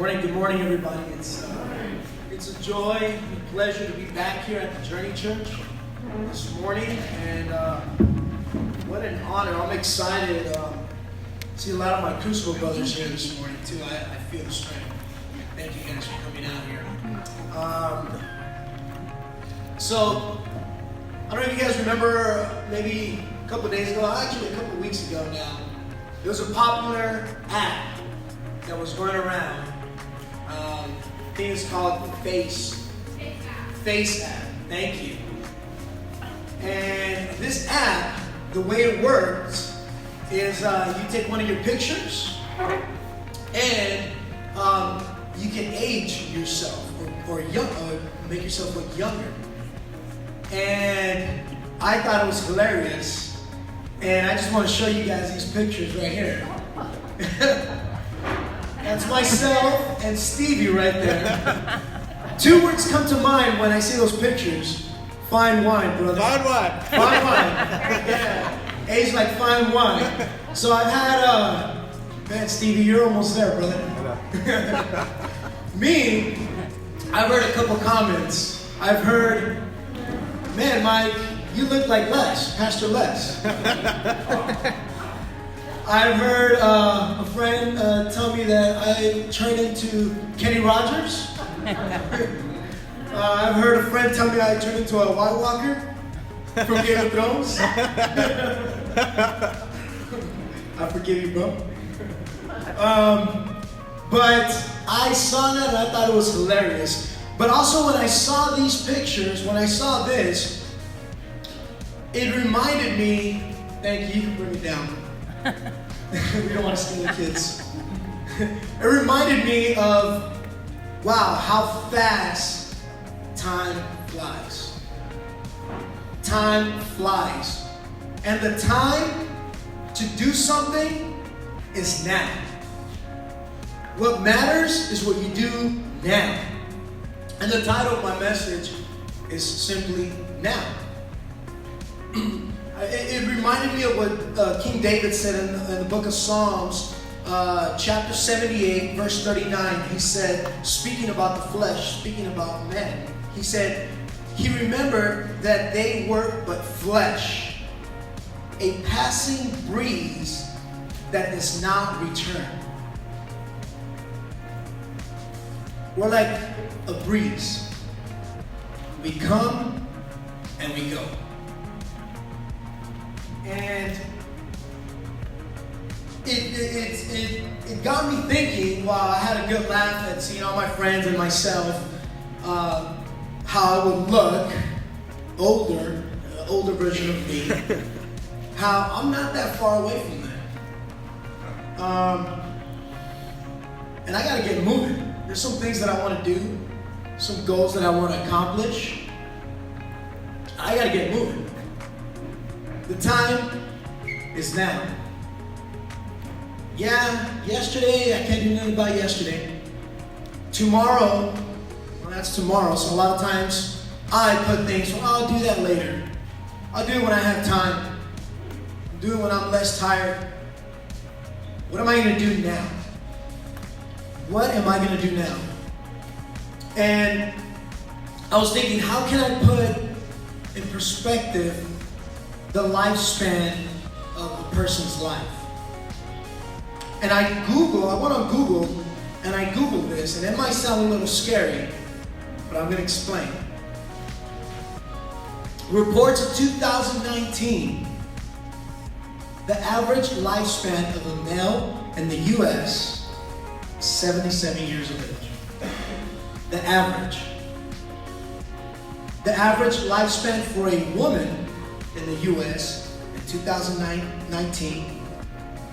Good morning, everybody. It's a joy and a pleasure to be back here at the Journey Church this morning, and what an honor. I'm excited. See a lot of my Crucible brothers here this morning, too. I feel the strength. Thank you guys for coming out here. So, I don't know if you guys remember, maybe a couple of days ago, actually a couple of weeks ago now, there was a popular app that was going around. I think it's called Face app. Thank you. And this app, the way it works is you take one of your pictures and you can age yourself or make yourself look younger. And I thought it was hilarious. And I just want to show you guys these pictures right here. That's myself and Stevie right there. Two words come to mind when I see those pictures. Fine wine, brother. Fine wine. Fine wine. Yeah. Aged like fine wine. So I've had, man, Stevie, you're almost there, brother. Me, I've heard a couple comments. I've heard, man, Mike, you look like Les, Pastor Les. I've heard a friend tell me that I turned into Kenny Rogers. I've heard a friend tell me I turned into a White Walker from Game of Thrones. I forgive you, bro. But I saw that and I thought it was hilarious. But also when I saw these pictures, when I saw this, it reminded me, thank you, you can bring it down. We don't want to steal the kids. It reminded me of, wow, how fast time flies. Time flies. And the time to do something is now. What matters is what you do now. And the title of my message is simply Now. It reminded me of what King David said in the book of Psalms, chapter 78, verse 39. He said, speaking about the flesh, speaking about men, he said, he remembered that they were but flesh, a passing breeze that does not return. We're like a breeze. We come and we go. And it got me thinking, while I had a good laugh at seeing all my friends and myself, how I would look older version of me, how I'm not that far away from that. And I gotta get moving. There's some things that I want to do, some goals that I want to accomplish. I gotta get moving. The time is now. Yeah, yesterday, I can't do nothing about yesterday. Tomorrow, well, that's tomorrow. So a lot of times I put things, well, I'll do that later. I'll do it when I have time. I'll do it when I'm less tired. What am I going to do now? What am I going to do now? And I was thinking, how can I put in perspective the lifespan of a person's life? And I went on Google, and I Googled this, and it might sound a little scary, but I'm going to explain. Reports of 2019, the average lifespan of a male in the U.S. is 77 years of age. The average. The average lifespan for a woman in the U.S. in 2019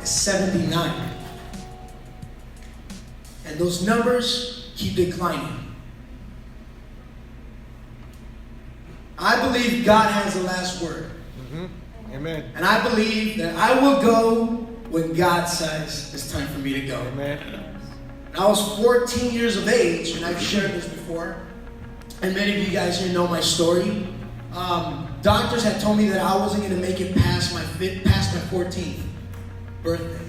is 79. And those numbers keep declining. I believe God has the last word. Mm-hmm. Amen. And I believe that I will go when God says it's time for me to go. Amen. I was 14 years of age, and I've shared this before. And many of you guys here know my story. Doctors had told me that I wasn't going to make it past my 14th birthday.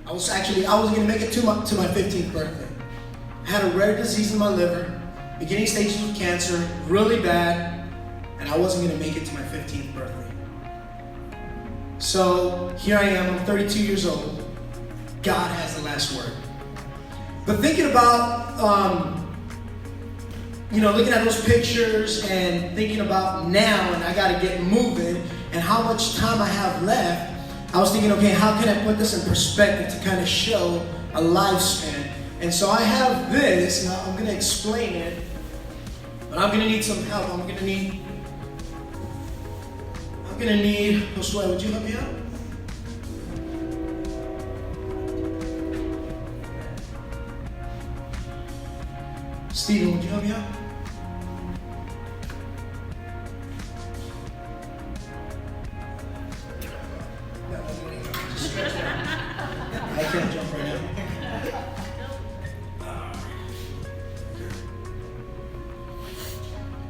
I was going to make it to my 15th birthday. I had a rare disease in my liver, beginning stages of cancer, really bad, and I wasn't going to make it to my 15th birthday. So here I am, I'm 32 years old. God has the last word. But thinking about, looking at those pictures and thinking about now, and I got to get moving, and how much time I have left, I was thinking, okay, how can I put this in perspective to kind of show a lifespan? And so I have this, and I'm going to explain it, but I'm going to need some help. I'm going to need, Josue, would you help me out? Steven, would you help me out? I can't jump right now.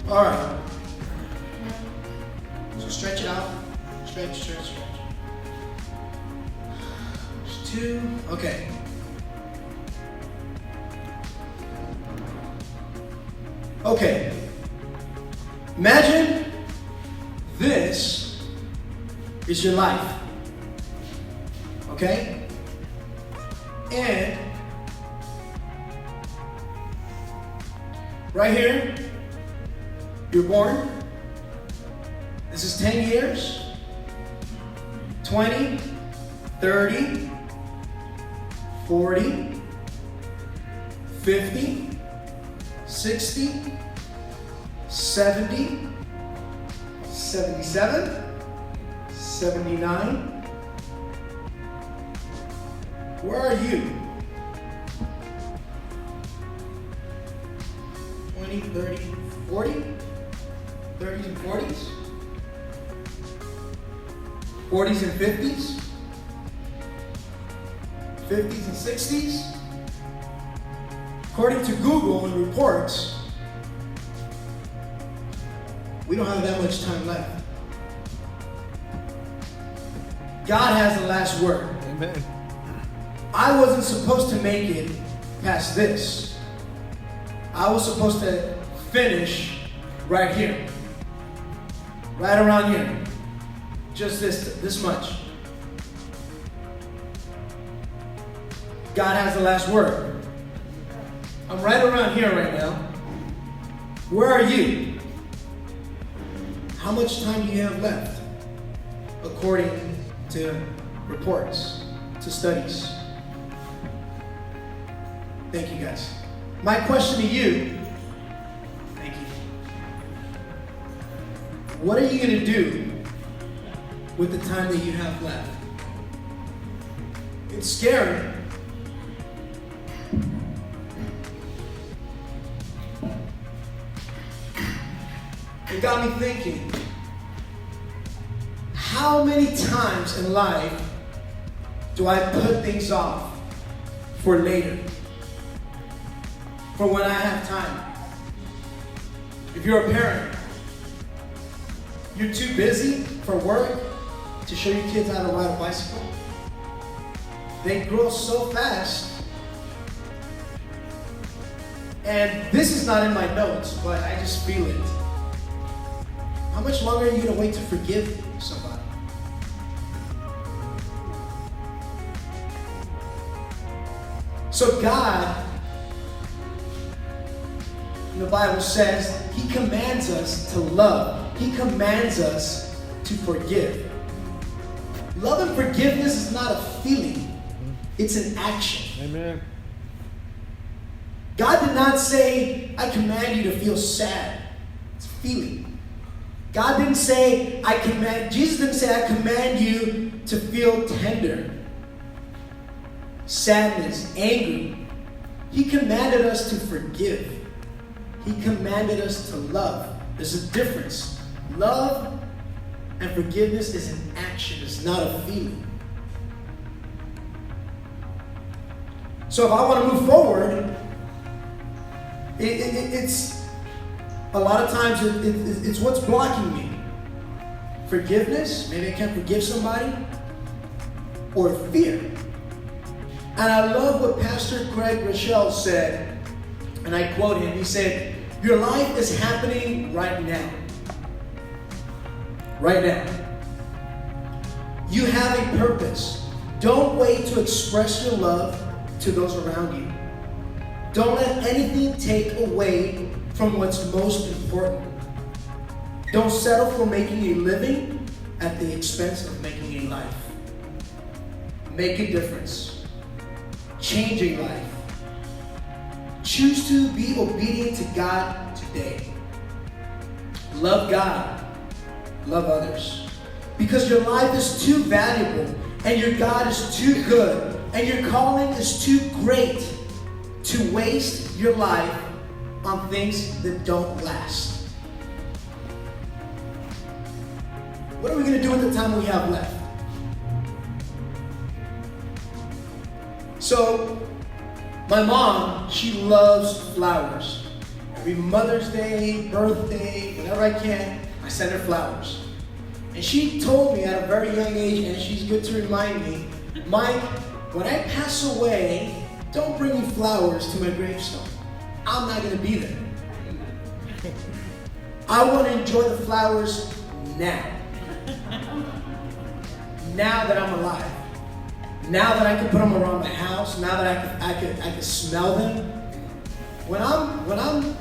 All right. So stretch it out. Stretch. There's 2. Okay. Okay. Imagine this is your life. Okay? And right here, you're born. This is 10 years, 20, 30, 40, 50, 60, 70, 77, 79. Where are you? 20, 30, 40? 30s and 40s? 40s and 50s? 50s and 60s? According to Google and reports, we don't have that much time left. God has the last word. Amen. I wasn't supposed to make it past this. I was supposed to finish right here. Right around here. Just this much. God has the last word. I'm right around here right now. Where are you? How much time do you have left? According to reports, to studies. Thank you, guys. My question to you, thank you. What are you going to do with the time that you have left? It's scary. It got me thinking, how many times in life do I put things off for later? For when I have time. If you're a parent, you're too busy for work to show your kids how to ride a bicycle. They grow so fast. And this is not in my notes, but I just feel it. How much longer are you going to wait to forgive somebody? So God, the Bible says, He commands us to love. He commands us to forgive. Love and forgiveness is not a feeling. It's an action. Amen. God did not say, I command you to feel sad. It's a feeling. God didn't say, Jesus didn't say, I command you to feel tender, sadness, angry. He commanded us to forgive. He commanded us to love. There's a difference. Love and forgiveness is an action. It's not a feeling. So if I want to move forward, it's a lot of times it's what's blocking me. Forgiveness, maybe I can't forgive somebody, or fear. And I love what Pastor Greg Rochelle said And I quote him. He said, "Your life is happening right now. Right now. You have a purpose. Don't wait to express your love to those around you. Don't let anything take away from what's most important. Don't settle for making a living at the expense of making a life. Make a difference. Change a life. Choose to be obedient to God today. Love God. Love others. Because your life is too valuable, and your God is too good, and your calling is too great to waste your life on things that don't last." What are we going to do with the time we have left? So, my mom, she loves flowers. Every Mother's Day, birthday, whenever I can, I send her flowers. And she told me at a very young age, and she's good to remind me, "Mike, when I pass away, don't bring me flowers to my gravestone. I'm not going to be there. I want to enjoy the flowers now. Now that I'm alive. Now that I can put them around my house. Now that I can smell them. When I'm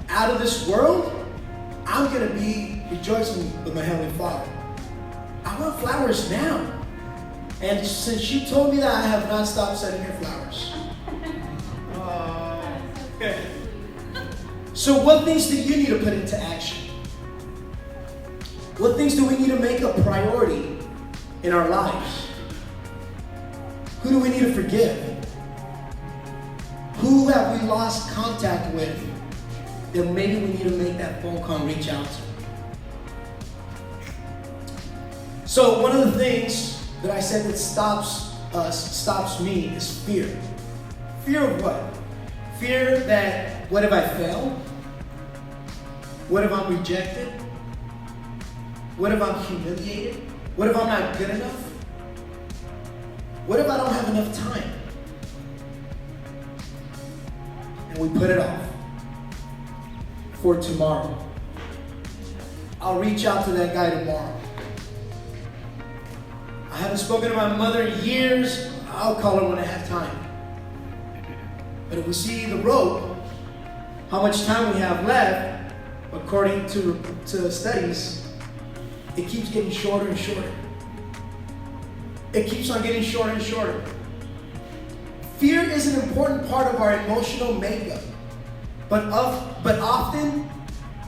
out of this world, I'm going to be rejoicing with my Heavenly Father. I want flowers now." And since she told me that, I have not stopped sending her flowers. So what things do you need to put into action? What things do we need to make a priority in our lives? Who do we need to forgive? Who have we lost contact with that maybe we need to make that phone call and reach out to? So one of the things that I said that stops me is fear. Fear of what? Fear that, what if I fail? What if I'm rejected? What if I'm humiliated? What if I'm not good enough? What if I don't have enough time? And we put it off for tomorrow. I'll reach out to that guy tomorrow. I haven't spoken to my mother in years. I'll call her when I have time. But if we see the rope, how much time we have left, according to studies, it keeps getting shorter and shorter. It keeps on getting shorter and shorter. Fear is an important part of our emotional makeup, but often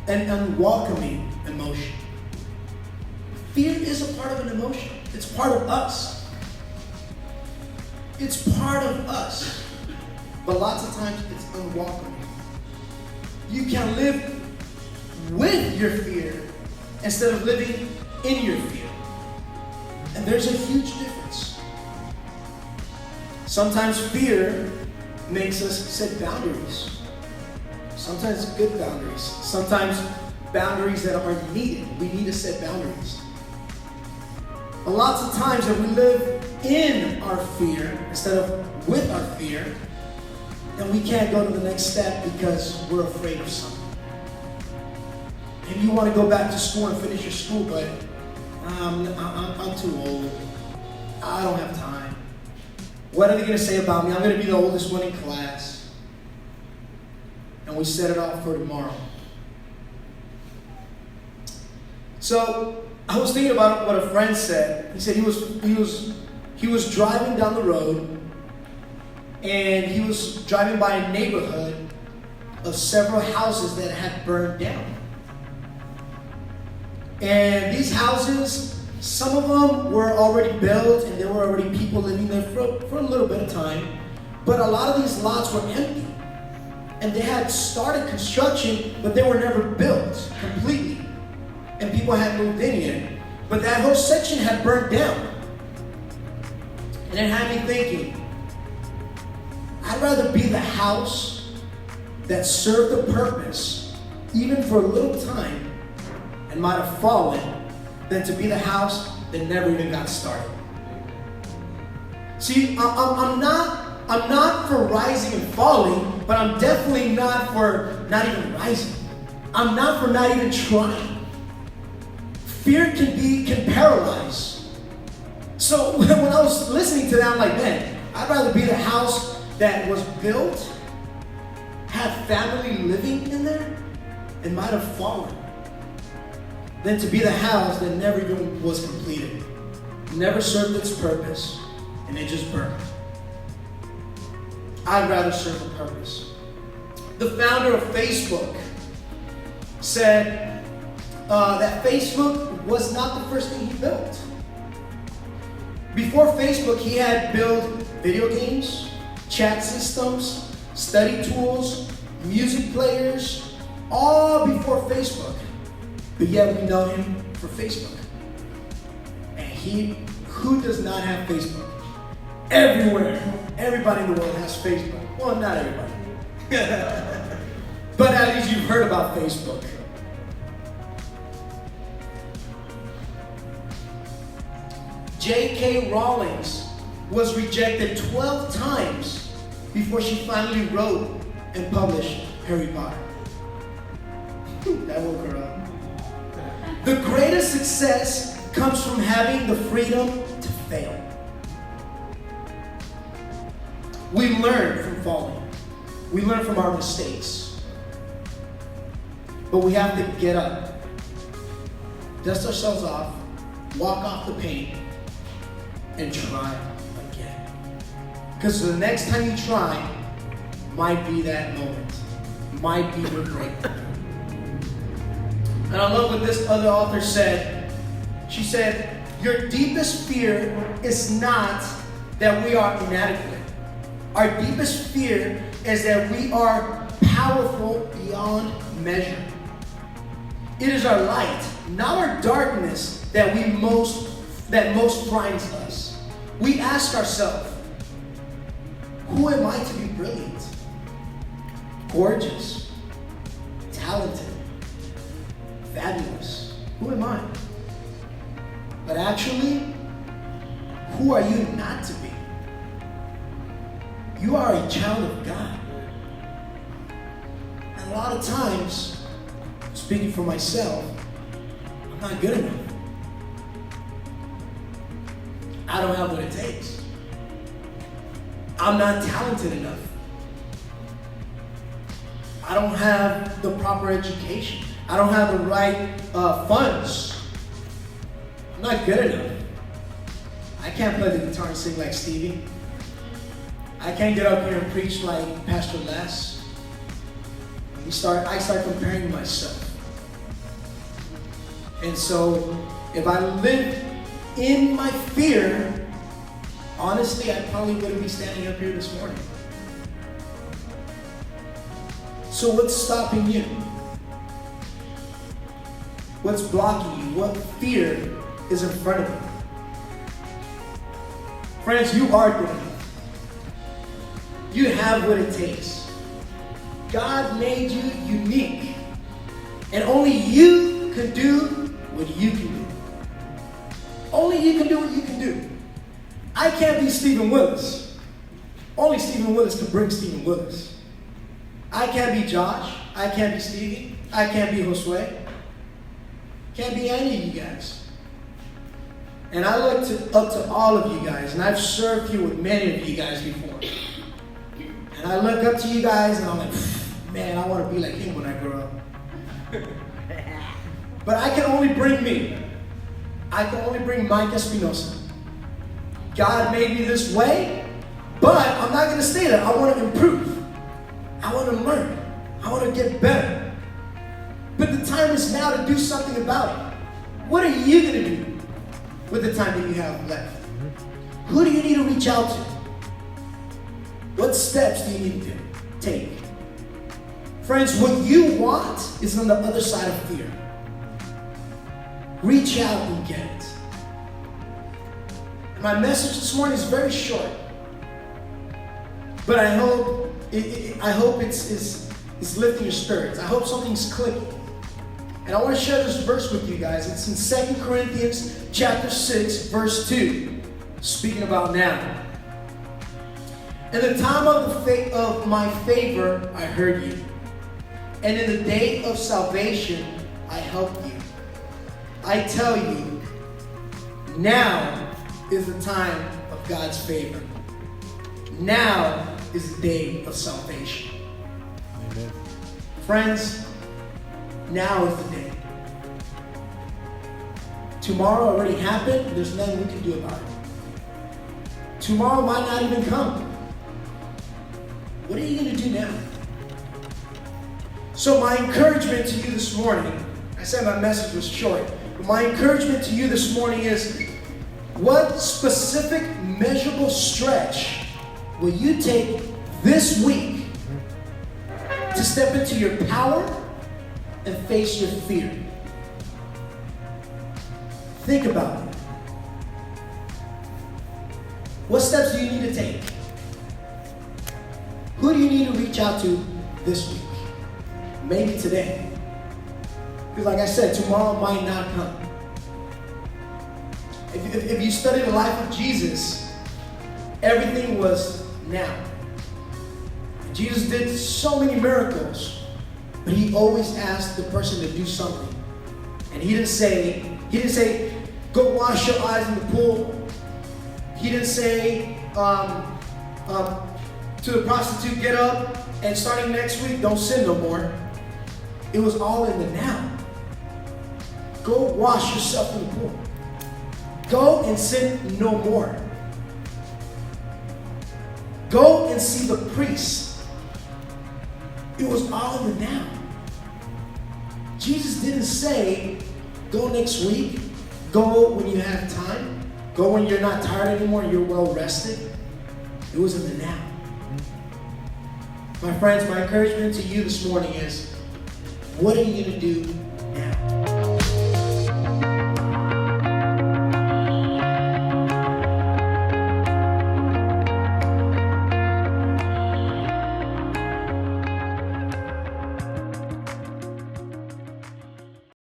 an unwelcoming emotion. Fear is a part of an emotion. It's part of us. It's part of us. But lots of times it's unwelcoming. You can live with your fear instead of living in your fear. And there's a huge difference. Sometimes fear makes us set boundaries. Sometimes good boundaries. Sometimes boundaries that are needed. We need to set boundaries. But lots of times that we live in our fear instead of with our fear, and we can't go to the next step because we're afraid of something. Maybe you want to go back to school and finish your school, but I'm too old. I don't have time. What are they going to say about me? I'm going to be the oldest one in class. And we set it off for tomorrow. So I was thinking about what a friend said. He said he was driving down the road, and he was driving by a neighborhood of several houses that had burned down. And these houses, some of them were already built and there were already people living there for a little bit of time. But a lot of these lots were empty. And they had started construction, but they were never built completely. And people had moved in yet. But that whole section had burned down. And it had me thinking, I'd rather be the house that served the purpose, even for a little time, and might have fallen, than to be the house that never even got started. See, I'm not I'm not for rising and falling, but I'm definitely not for not even rising. I'm not for not even trying. Fear can paralyze. So when I was listening to that, I'm like, man, I'd rather be the house that was built, have family living in there, and might have fallen, than to be the house that never even was completed, never served its purpose, and it just burned. I'd rather serve a purpose. The founder of Facebook said that Facebook was not the first thing he built. Before Facebook, he had built video games, chat systems, study tools, music players, all before Facebook. But yet we know him for Facebook. And who does not have Facebook? Everywhere. Everybody in the world has Facebook. Well, not everybody. But at least you've heard about Facebook. J.K. Rowling was rejected 12 times before she finally wrote and published Harry Potter. That woke her up. The greatest success comes from having the freedom to fail. We learn from falling. We learn from our mistakes. But we have to get up, dust ourselves off, walk off the paint, and try again. Because the next time you try might be that moment, might be your breakthrough. And I love what this other author said. She said, your deepest fear is not that we are inadequate. Our deepest fear is that we are powerful beyond measure. It is our light, not our darkness, that most frightens us. We ask ourselves, who am I to be brilliant, gorgeous, talented, fabulous? Who am I? But actually, who are you not to be? You are a child of God. And a lot of times, speaking for myself, I'm not good enough. I don't have what it takes. I'm not talented enough. I don't have the proper education. I don't have the right funds. I'm not good enough. I can't play the guitar and sing like Stevie. I can't get up here and preach like Pastor Les. I start comparing myself. And so, if I lived in my fear, honestly, I probably wouldn't be standing up here this morning. So what's stopping you? What's blocking you? What fear is in front of you? Friends, you are good enough. You have what it takes. God made you unique. And only you can do what you can do. Only you can do what you can do. I can't be Stephen Willis. Only Stephen Willis can bring Stephen Willis. I can't be Josh. I can't be Stevie. I can't be Josue. Can't be any of you guys. And I look up to all of you guys, and I've served here with many of you guys before. And I look up to you guys, and I'm like, man, I want to be like him when I grow up. But I can only bring me. I can only bring Mike Espinoza. God made me this way, but I'm not going to stay there. I want to improve. I want to learn. I want to get better. But the time is now to do something about it. What are you going to do with the time that you have left? Who do you need to reach out to? What steps do you need to take? Friends, what you want is on the other side of fear. Reach out and get it. My message this morning is very short, but I hope it's lifting your spirits. I hope something's clicking. And I want to share this verse with you guys. It's in 2 Corinthians chapter 6, verse 2, speaking about now. In the time of my favor, I heard you. And in the day of salvation, I helped you. I tell you, now is the time of God's favor. Now is the day of salvation. Amen. Friends, now is the day. Tomorrow already happened. There's nothing we can do about it. Tomorrow might not even come. What are you going to do now? So my encouragement to you this morning, I said my message was short, but my encouragement to you this morning is, what specific measurable stretch will you take this week to step into your power and face your fear? Think about it. What steps do you need to take? Who do you need to reach out to this week? Maybe today. Because like I said, tomorrow might not come. If you study the life of Jesus, everything was now. Jesus did so many miracles, but he always asked the person to do something. And he didn't say, go wash your eyes in the pool. He didn't say to the prostitute, get up and starting next week, don't sin no more. It was all in the now. Go wash yourself in the pool. Go and sin no more. Go and see the priest. It was all in the now. Jesus didn't say, go next week. Go when you have time. Go when you're not tired anymore, you're well rested. It was in the now. My friends, my encouragement to you this morning is, what are you going to do